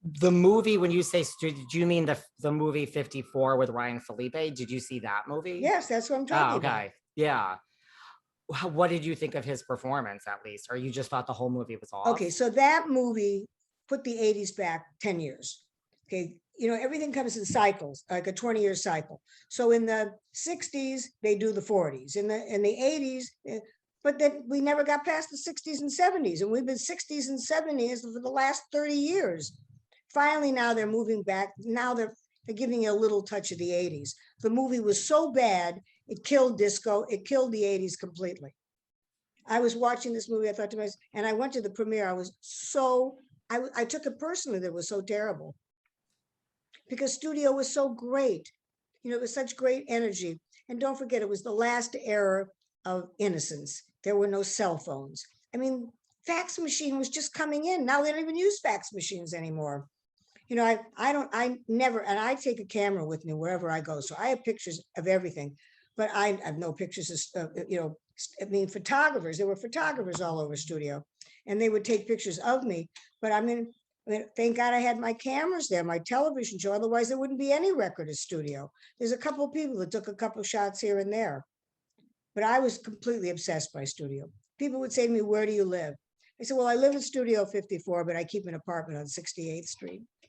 The movie, when you say, did you mean the movie 54 with Ryan Phillippe? Did you see that movie? Yes, that's what I'm Oh, talking okay. about. Yeah. What did you think of his performance, at least? Or you just thought the whole movie was off? Okay, so that movie put the 80s back 10 years. Okay, you know, everything comes in cycles, like a 20-year cycle. So in the 60s, they do the 40s. In the 80s, but then we never got past the 60s and 70s. And we've been 60s and 70s for the last 30 years. Finally, now they're moving back. Now they're giving you a little touch of the 80s. The movie was so bad, it killed disco. It killed the 80s completely. I was watching this movie, I thought to myself, and I went to the premiere. I was so, I took it personally that it was so terrible because studio was so great. You know, it was such great energy. And don't forget, it was the last era of innocence. There were no cell phones. I mean, fax machine was just coming in. Now they don't even use fax machines anymore. You know, I never, and I take a camera with me wherever I go. So I have pictures of everything, but I have no pictures of, you know, I mean, photographers, there were photographers all over studio and they would take pictures of me. But I mean, thank God I had my cameras there, my television show. Otherwise, there wouldn't be any record of studio. There's a couple of people that took a couple of shots here and there, but I was completely obsessed by studio. People would say to me, "Where do you live?" I said, "Well, I live in Studio 54, but I keep an apartment on 68th Street."